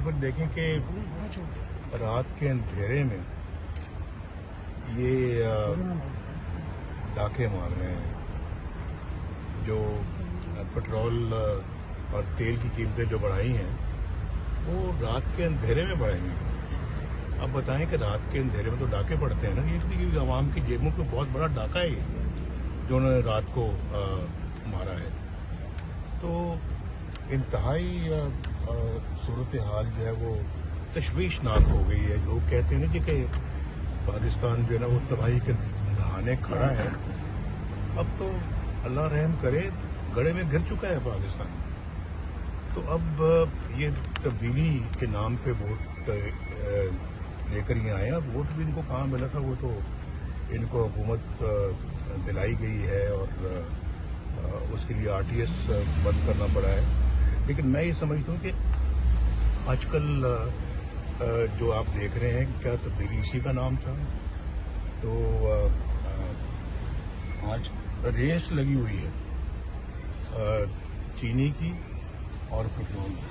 फिर देखें कि रात के अंधेरे में ये डाके मार रहे हैं। जो पेट्रोल और तेल की कीमतें जो बढ़ाई हैं वो रात के अंधेरे में बढ़ाई हैं। अब बताएं कि रात के अंधेरे में तो डाके पड़ते हैं ना, ये आवाम की जेबों पे बहुत बड़ा डाका है ये जो उन्होंने रात को मारा है। तो इंतहाई सूरत हाल जो है वो तशवीशनाक हो गई है। लोग कहते हैं ना जी कि पाकिस्तान जो है ना वो तबाही के दहाने खड़ा है। अब तो अल्लाह रहम करे, गड़े में गिर चुका है पाकिस्तान। तो अब ये तब्दीली के नाम पे वोट लेकर ये आए। अब वोट भी इनको कहाँ मिला था, वो तो इनको हुकूमत दिलाई गई है और उसके लिए आरटीएस बंद करना पड़ा है। लेकिन मैं ये समझता हूँ कि आजकल जो आप देख रहे हैं क्या तब्दीली इसी का नाम था। तो आज रेस लगी हुई है चीनी की और पेट्रोल की,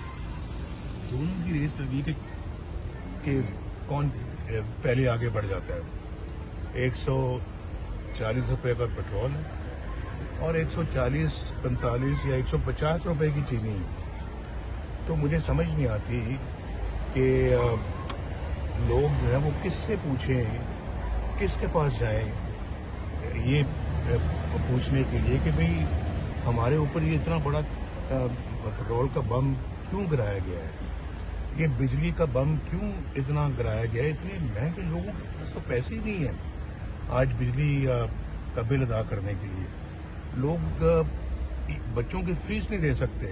दोनों की रेस लगी कि कौन पहले आगे बढ़ जाता है। 140 रुपये का पेट्रोल है और 140, 45 या 150 रुपये की चीनी है। तो मुझे समझ नहीं आती कि लोग जो है वो किससे पूछें, किसके पास जाएं ये पूछने के लिए कि भाई हमारे ऊपर ये इतना बड़ा पेट्रोल का बम क्यों गिराया गया है, ये बिजली का बम क्यों इतना गिराया गया है। इतने महंगे, लोगों के पास तो पैसे ही नहीं है आज बिजली का बिल अदा करने के लिए। लोग बच्चों की फीस नहीं दे सकते,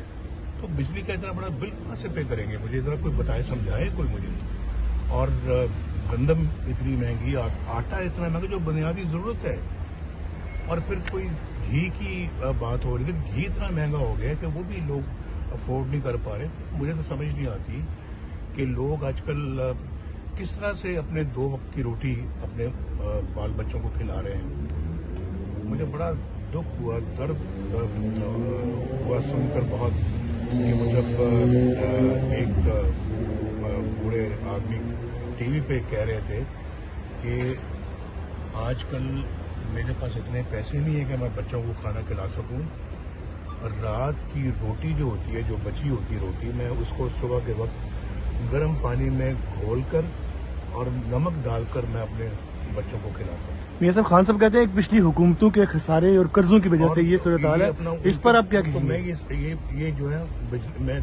तो बिजली का इतना बड़ा बिल कहाँ से पे करेंगे। मुझे इतना कोई बताए, समझाए कोई मुझे। और गंदम इतनी महंगी, आटा इतना महंगा जो बुनियादी जरूरत है। और फिर कोई घी की बात हो रही थी, घी इतना महंगा हो गया कि वो भी लोग अफोर्ड नहीं कर पा रहे। मुझे तो समझ नहीं आती कि लोग आजकल किस तरह से अपने 2 वक्त की रोटी अपने बाल बच्चों को खिला रहे हैं। मुझे बड़ा दुख हुआ, दर्द हुआ सुनकर बहुत कि जब एक बूढ़े आदमी टीवी पे कह रहे थे कि आजकल मेरे पास इतने पैसे नहीं है कि मैं बच्चों को खाना खिला सकूं, और रात की रोटी जो होती है, जो बची होती है रोटी, मैं उसको सुबह के वक्त गर्म पानी में घोलकर और नमक डालकर मैं अपने बच्चों को खिलाता हूँ। मियां साहब, खान साहब कहते हैं पिछली हुकूमतों के खसारे और कर्जों की वजह से ये सूरत हाल है, इस पर आप क्या कहेंगे? तो मैं ये जो है मैं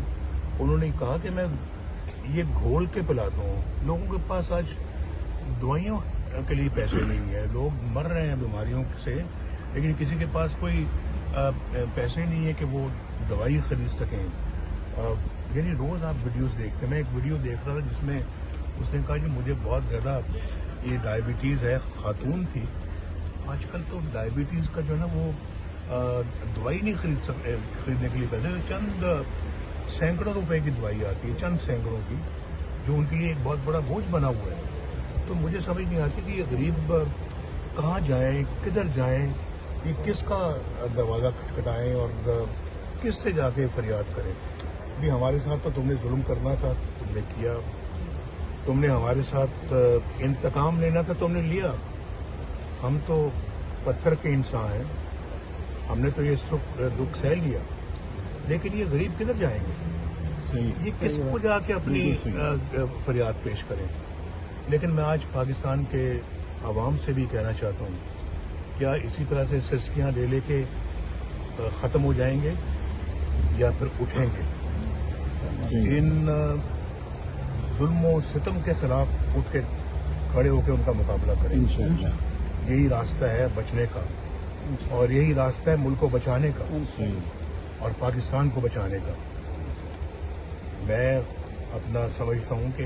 उन्होंने कहा कि मैं ये घोल के पिलाता हूँ। लोगों के पास आज दवाइयों के लिए पैसे नहीं है, लोग मर रहे हैं बीमारियों से, लेकिन किसी के पास कोई पैसे नहीं है कि वो दवाई खरीद सकें। यानी रोज आप वीडियोस देखते हैं। मैं एक वीडियो देख रहा था जिसमें उसने कहा कि मुझे बहुत ज़्यादा ये डायबिटीज़ है, खातून थी। आजकल तो डायबिटीज़ का जो है ना वो दवाई नहीं खरीदने के लिए पैसे, चंद सैकड़ों रुपए की दवाई आती है, चंद सैकड़ों की, जो उनके लिए एक बहुत बड़ा बोझ बना हुआ है। तो मुझे समझ नहीं आती कि ये गरीब कहाँ जाएं, किधर जाएं, ये किसका दरवाज़ा खटखटाएं और किससे जाके फरियाद करें। भी हमारे साथ तो तुमने जुल्म करना था, तुमने किया। तुमने हमारे साथ इंतकाम लेना था, तुमने लिया। हम तो पत्थर के इंसान हैं, हमने तो ये सुख दुख सह लिया। लेकिन ये गरीब किधर जाएंगे, ये किसको जाके अपनी फरियाद पेश करें। लेकिन मैं आज पाकिस्तान के आवाम से भी कहना चाहता हूँ, क्या इसी तरह से सिस्कियाँ ले लेके ख़त्म हो जाएंगे या फिर उठेंगे। इन जुल्म सितम के खिलाफ उठ के खड़े होकर उनका मुकाबला करें। यही रास्ता है बचने का, और यही रास्ता है मुल्क को बचाने का और पाकिस्तान को बचाने का। मैं अपना समझता हूँ कि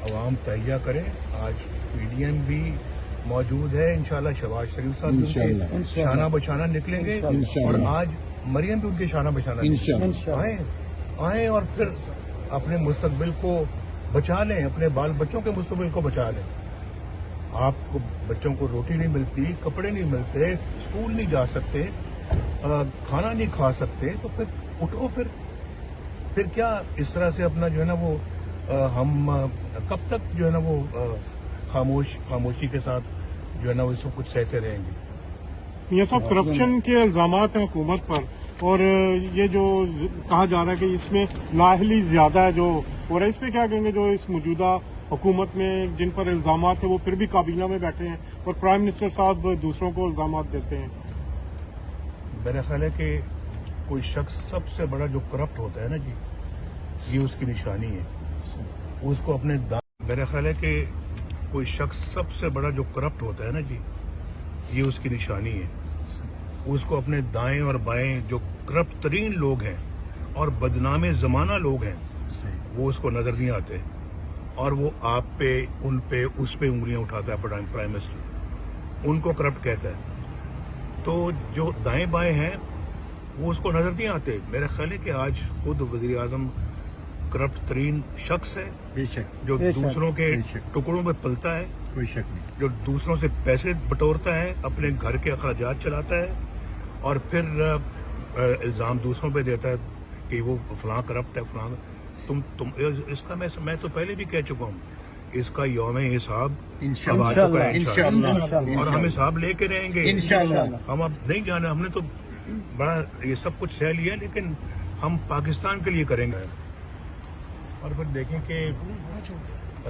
अवाम तैयार करें। आज पीडीएम भी मौजूद है, इंशाल्लाह शहबाज शरीफ साहब उनके शाना बचाना निकलेंगे, और आज मरियम भी उनके शाना बचाना आए और फिर अपने मुस्तकबिल को बचा लें, अपने बाल बच्चों के मुस्तकबिल को बचा लें। आपको बच्चों को रोटी नहीं मिलती, कपड़े नहीं मिलते, स्कूल नहीं जा सकते, खाना नहीं खा सकते, तो फिर उठो। फिर क्या इस तरह से अपना जो है ना वो हम कब तक जो है ना वो खामोशी के साथ जो है ना वो सब कुछ सहते रहेंगे। ये सब करप्शन के इल्जामात हैं हुकूमत पर, और ये जो कहा जा रहा है कि इसमें नाअहली ज्यादा है जो हो रहा है, इस पे क्या कहेंगे? जो इस मौजूदा हुकूमत में जिन पर इल्जामात है वो फिर भी काबीना में बैठे हैं और प्राइम मिनिस्टर साहब दूसरों को इल्जामात देते हैं। मेरा ख्याल है कि कोई शख्स सबसे बड़ा जो करप्ट होता है ना जी, ये उसकी निशानी है। उसको अपने मेरा ख्याल है कि कोई शख्स सबसे बड़ा जो करप्ट होता है ना जी, ये उसकी निशानी है। उसको अपने दाएं और बाएं जो करप्ट तरीन लोग हैं और बदनामे ज़माना लोग हैं, वो उसको नजर नहीं आते, और वो आप पे, उन पे, उस पे उंगलियां उठाता है प्राइम मिनिस्टर, उनको करप्ट कहता है। तो जो दाएं बाएं हैं वो उसको नजर नहीं आते। मेरा ख्याल है कि आज खुद वजीर आजम करप्ट तरीन शख्स है, बेशक, जो दूसरों के टुकड़ों में पलता है, कोई शक नहीं। जो दूसरों से पैसे बटोरता है, अपने घर के अखराजात चलाता है, और फिर इल्ज़ाम दूसरों पे देता है कि वो फलां करप्ट है, फलां तुम इसका मैं तो पहले भी कह चुका हूँ, इसका यौम हिसाब अब आ चुका है इंशाअल्लाह, और हम हिसाब लेके रहेंगे इंशाअल्लाह। हम अब नहीं जाना, हमने तो बड़ा ये सब कुछ सह लिया, लेकिन हम पाकिस्तान के लिए करेंगे। और फिर देखें कि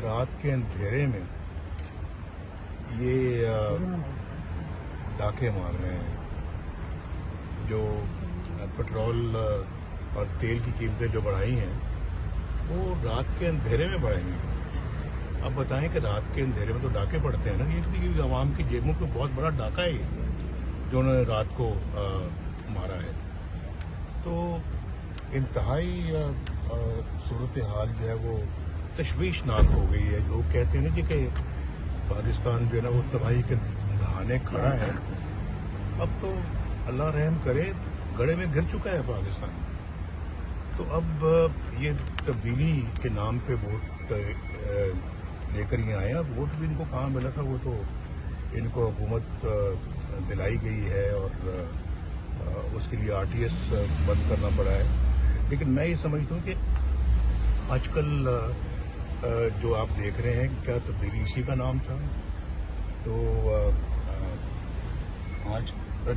रात के अंधेरे में ये डाके मार रहे हैं, जो पेट्रोल और तेल की कीमतें जो बढ़ाई हैं वो रात के अंधेरे में बढ़ाई हैं। अब बताएं कि रात के अंधेरे में तो डाके पड़ते हैं ना, ये आवाम की जेबों पे बहुत बड़ा डाका है ये, जो उन्होंने रात को मारा है। तो इंतहाई सूरत हाल जो है वो तशवीशनाक हो गई है। लोग कहते हैं ना जी कि पाकिस्तान जो है ना वो तबाही के दहाने खड़ा है। अब तो अल्लाह रहम करे, गड़े में गिर चुका है पाकिस्तान। तो अब ये तब्दीली के नाम पे वोट लेकर ये आए। अब वोट भी इनको कहाँ मिला था, वो तो इनको हुकूमत दिलाई गई है और उसके लिए आरटीएस बंद करना पड़ा है। लेकिन मैं ये समझता हूँ कि आजकल जो आप देख रहे हैं, क्या तब्दीली इसी का नाम था। तो आज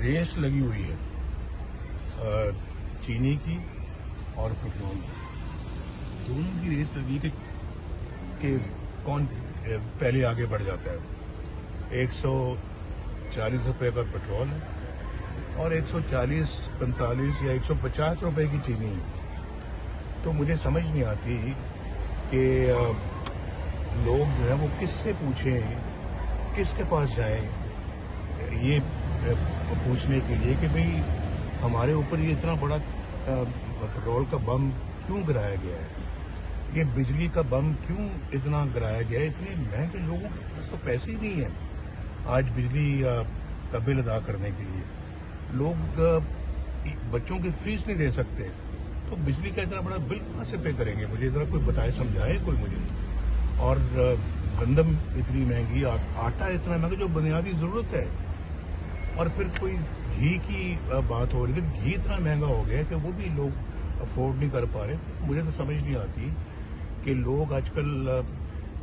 रेस लगी हुई है चीनी की और पेट्रोल की, दोनों की रेस लगी कि कौन पहले आगे बढ़ जाता है। 140 रुपए का पेट्रोल है और 140, 45 या 150 रुपए की चीनी है। तो मुझे समझ नहीं आती कि लोग जो है वो किससे पूछें, किसके पास जाएं, ये पूछने के लिए कि भाई हमारे ऊपर ये इतना बड़ा पेट्रोल का बम क्यों गिराया गया है, ये बिजली का बम क्यों इतना गिराया गया है। इतने महंगे, लोगों के पास तो पैसे ही नहीं है आज बिजली का बिल अदा करने के लिए। लोग बच्चों की फीस नहीं दे सकते, तो बिजली का इतना बड़ा बिल कहाँ से पे करेंगे? मुझे जरा कोई बताए, समझाए कोई मुझे। और गंदम इतनी महंगी, आटा इतना महंगा जो बुनियादी जरूरत है, और फिर कोई घी की बात हो रही थी, घी इतना महंगा हो गया कि वो भी लोग अफोर्ड नहीं कर पा रहे। मुझे तो समझ नहीं आती कि लोग आजकल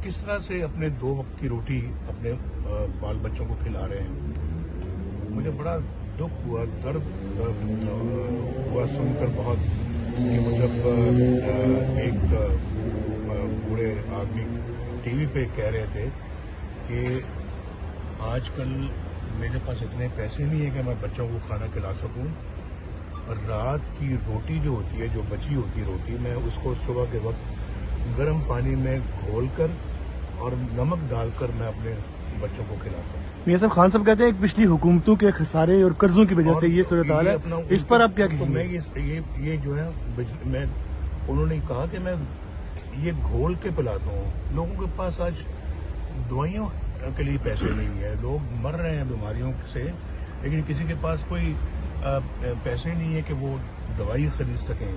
किस तरह से अपने 2 वक्त की रोटी अपने बाल बच्चों को खिला रहे हैं। मुझे बड़ा दुख हुआ, दर्द हुआ सुनकर बहुत, कि जब एक बूढ़े आदमी टीवी पे कह रहे थे कि आजकल मेरे पास इतने पैसे नहीं है कि मैं बच्चों को खाना खिला सकूं, और रात की रोटी जो होती है, जो बची होती है रोटी, मैं उसको सुबह के वक्त गर्म पानी में घोलकर और नमक डालकर मैं अपने बच्चों को खिलाता हूँ। मियां साहब, खान साहब कहते हैं पिछली हुकूमतों के खसारे और कर्जों की वजह से ये सूरत हाल है, इस पर आप क्या कहेंगे? तो मैं ये जो है मैं, उन्होंने कहा कि मैं ये घोल के पिलाता हूँ। लोगों के पास आज दवाइयों के लिए पैसे नहीं है, लोग मर रहे हैं बीमारियों से, लेकिन किसी के पास कोई पैसे नहीं है कि वो दवाई खरीद सकें।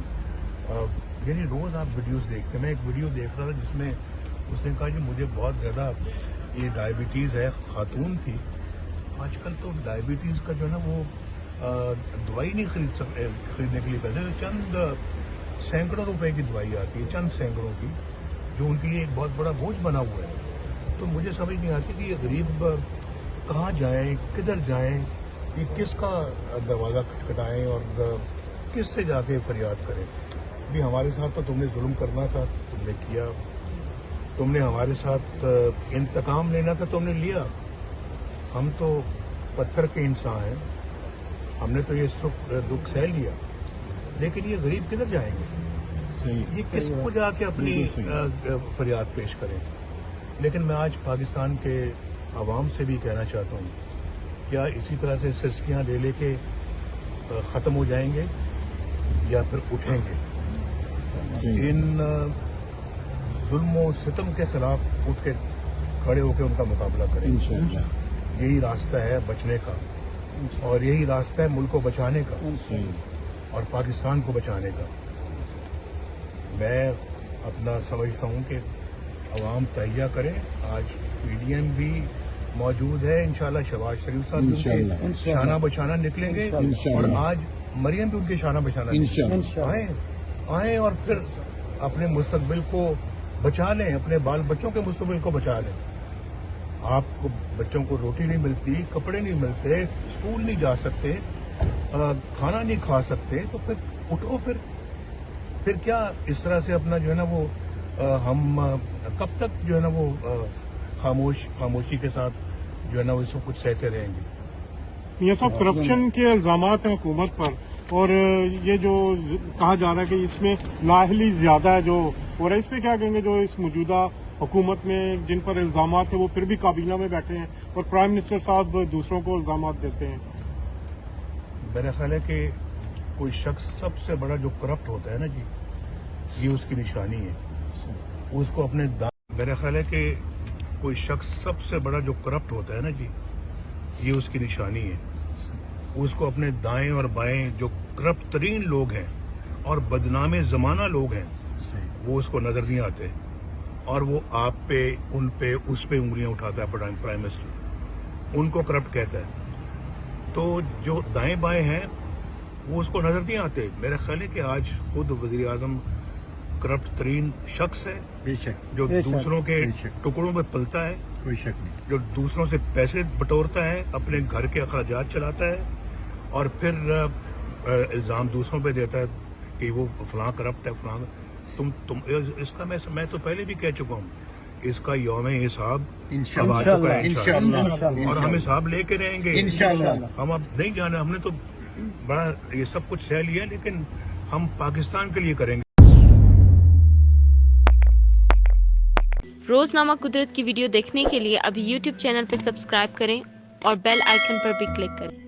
यानी रोज आप वीडियोस देखते हैं। मैं एक वीडियो देख रहा था जिसमें उसने कहा कि मुझे बहुत ज़्यादा ये डायबिटीज़ है, खातून थी। आजकल तो डायबिटीज़ का जो है ना वो दवाई नहीं खरीदने के लिए पैसे, चंद सैकड़ों रुपए की दवाई आती है, चंद सैकड़ों की, जो उनके लिए एक बहुत बड़ा बोझ बना हुआ है। तो मुझे समझ नहीं आती कि ये गरीब कहाँ जाएं, किधर जाएं, ये किसका दरवाज़ा खटखटाएं और किससे जाके फरियाद करें। भी हमारे साथ तो तुमने जुल्म करना था, तुमने किया। तुमने हमारे साथ इंतकाम लेना था, तुमने लिया। हम तो पत्थर के इंसान हैं, हमने तो ये सुख दुख सह लिया। लेकिन ये गरीब किधर जाएंगे, ये किसको जाके अपनी फरियाद पेश करें। लेकिन मैं आज पाकिस्तान के आवाम से भी कहना चाहता हूँ, क्या इसी तरह से सिस्कियाँ ले लेके ख़त्म हो जाएंगे या फिर उठेंगे। इन जुल्म और सितम के खिलाफ उठ के खड़े होकर उनका मुकाबला करें। यही रास्ता है बचने का, और यही रास्ता है मुल्क को बचाने का और पाकिस्तान को बचाने का। मैं अपना समझता हूँ कि अवाम तहिया करें। आज पीडीएम भी मौजूद है, इंशाल्लाह शहबाज शरीफ साहब उनके शाना बचाना निकलेंगे, और आज मरियम भी उनके शाना बचाना आए और फिर अपने मुस्तकबिल को बचा लें, अपने बाल बच्चों के मुस्तकबिल को बचा लें। आपको बच्चों को रोटी नहीं मिलती, कपड़े नहीं मिलते, स्कूल नहीं जा सकते, खाना नहीं खा सकते, तो फिर उठो। फिर क्या इस तरह से अपना जो है ना वो हम कब तक जो है ना वो खामोशी के साथ जो है ना वो सब कुछ सहते रहेंगे। ये सब करप्शन के इल्जामात हैं हुकूमत पर, और ये जो कहा जा रहा है कि इसमें लाहली ज्यादा है जो हो रहा है, इस पे क्या कहेंगे। जो इस मौजूदा हुकूमत में जिन पर इल्जामात है वो फिर भी काबीना में बैठे हैं और प्राइम मिनिस्टर साहब दूसरों को इल्जामात देते हैं। मेरा ख्याल है कि कोई शख्स सबसे बड़ा जो करप्ट होता है ना जी, ये उसकी निशानी है। उसको अपने मेरा ख्याल है कि कोई शख्स सबसे बड़ा जो करप्ट होता है ना जी, ये उसकी निशानी है। उसको अपने दाएं और बाएं जो करप्ट तरीन लोग हैं और बदनामे ज़माना लोग हैं, वो उसको नजर नहीं आते, और वो आप पे, उन पे, उस पे उंगलियां उठाता है प्राइम मिनिस्टर, उनको करप्ट कहता है। तो जो दाएं बाएं हैं वो उसको नजर नहीं आते। मेरा ख्याल है कि आज खुद वजीर आजम करप्ट तरीन शख्स है, जो दूसरों के टुकड़ों में पलता है, कोई शक नहीं, जो दूसरों से पैसे बटोरता है, अपने घर के अखराजात चलाता है, और फिर इल्ज़ाम दूसरों पे देता है कि वो फलां करप्ट है, फलां। तुम इसका मैं तो पहले भी कह चुका हूँ, इसका यौम हिसाब अब आ चुका है इंशाअल्लाह, और हम हिसाब लेके रहेंगे इंशाअल्लाह। हम अब नहीं जाना, हमने तो बड़ा ये सब कुछ सह लिया, लेकिन हम पाकिस्तान के लिए करेंगे। रोजनामा कुदरत की वीडियो देखने के लिए अभी YouTube चैनल पर सब्सक्राइब करें और बेल आइकन पर भी क्लिक करें।